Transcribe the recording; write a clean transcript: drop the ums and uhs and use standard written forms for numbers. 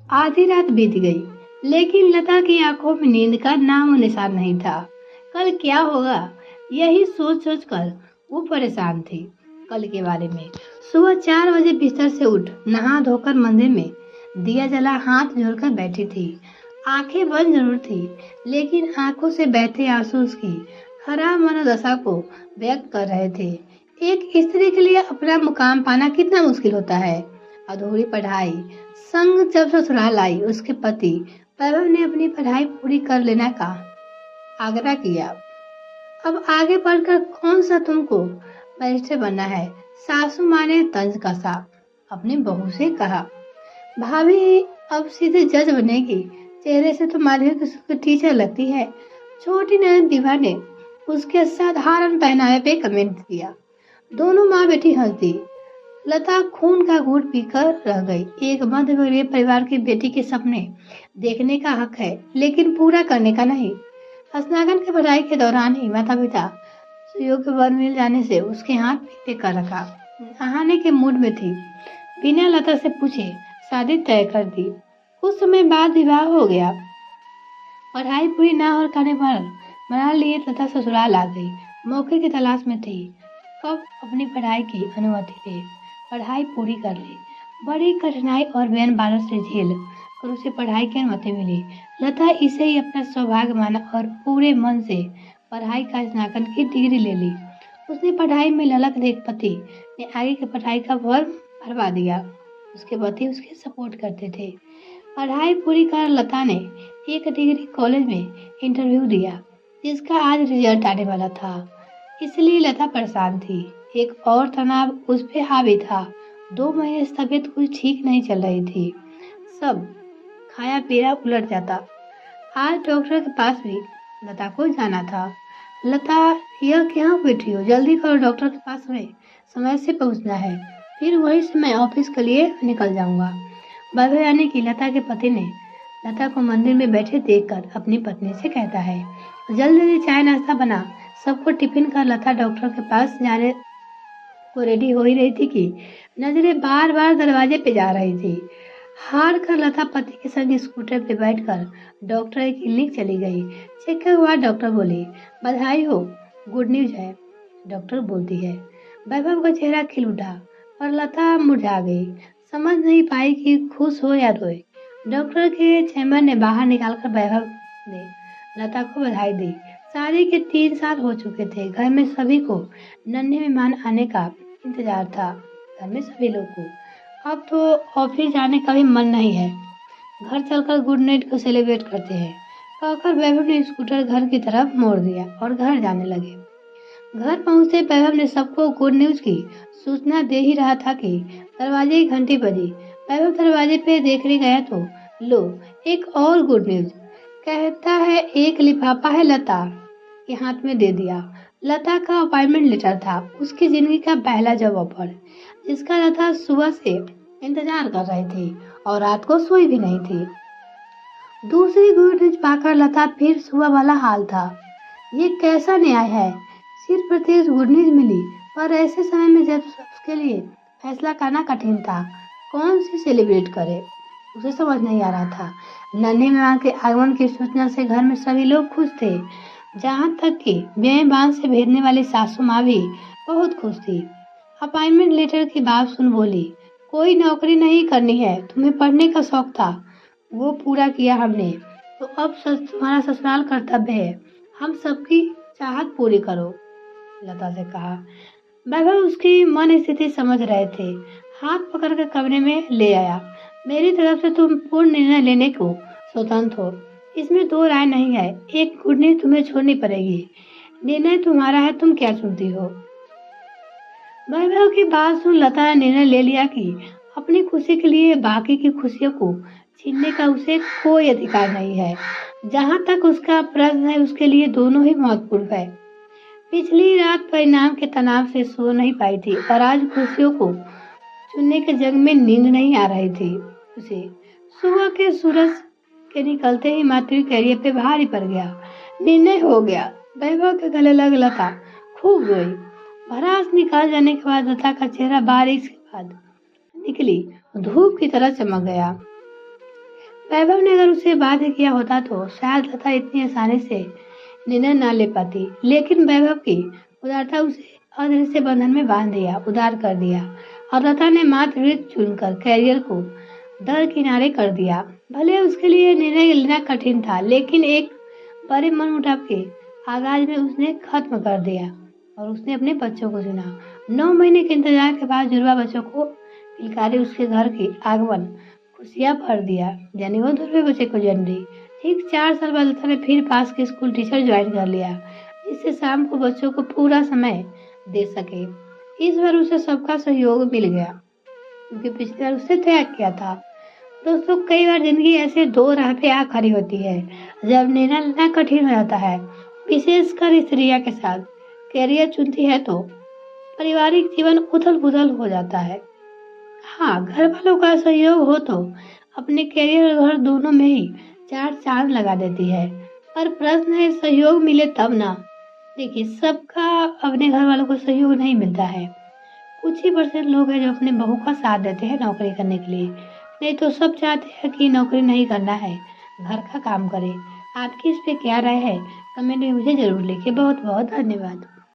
आधी रात बीत गई, लेकिन लता की आंखों में नींद का नामो निशान नहीं था। कल क्या होगा, यही सोच सोच कर वो परेशान थी। कल के बारे में सुबह 4 बजे बिस्तर से उठ नहा धोकर मंदिर में दिया जला हाथ जोड़कर बैठी थी। आंखें बंद जरूर थी, लेकिन आंखों से बहते आंसू उसकी खराब मनोदशा को व्यक्त कर रहे थे। एक स्त्री के लिए अपना मुकाम पाना कितना मुश्किल होता है। अधूरी पढ़ाई संग जब ससुराल आई, उसके पति वैभव ने अपनी पढ़ाई पूरी कर लेने का आग्रह किया। अब आगे बढ़कर कौन सा तुमको बैरिस्टर बनना है। सासू माँ ने तंज कसा। अपनी बहू से कहा, भाभी अब सीधे जज बनेगी, चेहरे से तो माध्यमिक स्कूल की टीचर लगती है। छोटी ननद दीवा ने उसके साधारण पहनावे पे कमेंट किया। दोनों माँ बेटी हंस दी। लता खून का घूंट पीकर रह गई। एक मध्यवर्गीय परिवार की बेटी के सपने देखने का हक है, लेकिन पूरा करने का नहीं। स्नातक की पढ़ाई के दौरान ही माता पिता सुयोग्य वर मिल जाने से उसके हाथ पीछे कर रखा। नहाने के मूड में थी, बिना लता से पूछे शादी तय कर दी। कुछ समय बाद विवाह हो गया। पढ़ाई पूरी ना हो करने पर मना लिए लता ससुराल आ गई। मौके की तलाश में थी, कब अपनी पढ़ाई की अनुमति ले, पढ़ाई पूरी कर ले। बड़ी कठिनाई और बहन बालों से झेल कर उसे पढ़ाई की अनुमति मिली। लता इसे ही अपना सौभाग्य माना और पूरे मन से पढ़ाई का स्नातक की डिग्री ले ली। उसने पढ़ाई में ललक देख पति ने आगे की पढ़ाई का फॉर्म भरवा दिया। उसके पति उसके सपोर्ट करते थे। पढ़ाई पूरी कर लता ने एक डिग्री कॉलेज में इंटरव्यू दिया, जिसका आज रिजल्ट आने वाला था। इसलिए लता परेशान थी। एक और तनाव उस पे हावी था। 2 महीने से तबीयत कुछ ठीक नहीं चल रही थी। सब खाया पीना उलट जाता। आज डॉक्टर के पास भी लता को जाना था। लता, यह क्या बैठी हो, जल्दी करो, डॉक्टर के पास हमें समय से पहुंचना है। फिर वहीं से मैं ऑफिस के लिए निकल जाऊंगा। वैभव यानी कि लता के पति ने लता को मंदिर में बैठे देखकर अपनी पत्नी से कहता है, जल्दी जल्दी चाय नाश्ता बना, सबको टिफिन कर। लता डॉक्टर के पास जाने को रेडी हो ही रही थी कि नजरें बार बार दरवाजे पे जा रही थी। हार कर लता पति के संग स्कूटर पे बैठकर डॉक्टर की क्लिनिक चली गई। चेक के बाद डॉक्टर बोली, बधाई हो, गुड न्यूज है। डॉक्टर बोलती है। वैभव का चेहरा खिल उठा और लता मुरझा गई। समझ नहीं पाई कि खुश हो या रोए। डॉक्टर के चैम्बर ने बाहर निकालकर वैभव ने लता को बधाई दी। शादी के 3 साल हो चुके थे। घर में सभी को नन्हे मेहमान आने का इंतजार था। घर में सभी लोग को अब तो ऑफिस जाने का भी मन नहीं है। घर चलकर गुड नाइट को सेलिब्रेट करते हैं, कहकर वैभव ने स्कूटर घर की तरफ मोड़ दिया और घर जाने लगे। घर पहुंचते वैभव ने सबको गुड न्यूज की सूचना दे ही रहा था कि दरवाजे की घंटी बजी। वैभव दरवाजे पे देखने गया तो लो, एक और गुड न्यूज। कहता है एक लिफाफा है, लता के हाथ में दे दिया। लता का अपॉइंटमेंट लेटर था, उसकी जिंदगी का पहला जॉब ऑफर, जिसका लता सुबह से इंतजार कर रही थी और रात को सोई भी नहीं थी। दूसरी गुड न्यूज पाकर लता फिर सुबह वाला हाल था। ये कैसा न्याय है, सिर्फ प्रत्येक गुड न्यूज मिली, पर ऐसे समय में जब उसके लिए फैसला करना कठिन था। कौन सी सेलिब्रेट करे, उसे समझ नहीं आ रहा था। नन्हे मेहमान के आगमन की सूचना से घर में सभी लोग खुश थे, जहाँ तक कि बेईमान से भेजने वाली सासू माँ भी बहुत खुश थी। अपॉइंटमेंट लेटर की बात सुन बोली, कोई नौकरी नहीं करनी है, तुम्हें पढ़ने का शौक था, वो पूरा किया हमने, तो अब तुम्हारा ससुराल कर्तव्य है, हम सबकी चाहत पूरी करो, लता से कहा। वैभव उसकी मन स्थिति समझ रहे थे। हाथ पकड़कर कमरे में ले आया। मेरी तरफ से तुम पूर्ण निर्णय लेने को स्वतंत्र हो, इसमें 2 राय नहीं है। एक गुड न्यूज तुम्हें छोड़नी पड़ेगी, निर्णय तुम्हारा है, तुम क्या चुनती हो। वैभव की बात सुन लता ने निर्णय ले लिया कि अपनी खुशी के लिए बाकी की खुशियों को छीनने का उसे कोई अधिकार नहीं है। जहाँ तक उसका प्रश्न है, उसके लिए दोनों ही महत्वपूर्ण है। पिछली रात परिणाम के तनाव से सो नहीं पाई थी और आज खुशियों को चुनने के जंग में नींद नहीं आ रही थी उसे। सुबह के सूरज के निकलते ही मातृ कैरियर पे भारी पड़ गया। निर्णय हो गया। वैभव के गले लग लता खूब रोई। भड़ास निकाल जाने के बाद लता का चेहरा बारिश के बाद निकली धूप की तरह चमक गया। वैभव ने अगर उसे बाध्य किया होता तो शायद लता इतनी आसानी से निर्णय ना ले पाती, लेकिन वैभव की उदारता उसे अदृश्य बंधन में बांध दिया, उदार कर दिया और लता ने मात्र रित चुनकर कैरियर को दर किनारे कर दिया। भले उसके लिए निर्णय लेना कठिन था, लेकिन एक बड़े मनमुटाव के आगाज में उसने खत्म कर दिया और उसने अपने बच्चों को चुना। 9 महीने के इंतजार के बाद जुड़वा बच्चों को किलकारी उसके घर की आगमन खुशियां भर दिया, यानी वो दूसरे बच्चे को जन्म दी। ठीक 4 साल बाद लता ने फिर पास के स्कूल टीचर ज्वाइन कर लिया, जिससे शाम को बच्चों को पूरा समय दे सके। इस बार उसे सबका सहयोग मिल गया, क्योंकि पिछली बार उसने त्याग किया था। दोस्तों, कई बार जिंदगी ऐसे दो राह पे आ खड़ी होती है जब निर्णय लेना कठिन हो जाता है, विशेषकर स्त्रियां के साथ। करियर चुनती है तो पारिवारिक जीवन उथल पुथल हो जाता है। हाँ, घर वालों का सहयोग हो तो अपने करियर और घर दोनों में ही 4 चांद लगा देती है। पर प्रश्न है, सहयोग मिले तब ना। देखिए, सबका अपने घर वालों को सहयोग नहीं मिलता है। कुछ ही परसेंट लोग हैं जो अपने बहू का साथ देते हैं नौकरी करने के लिए, नहीं तो सब चाहते हैं कि नौकरी नहीं करना है, घर का काम करे। आपकी इस पे क्या राय है? कमेंट में मुझे जरूर लिखिए। बहुत बहुत धन्यवाद।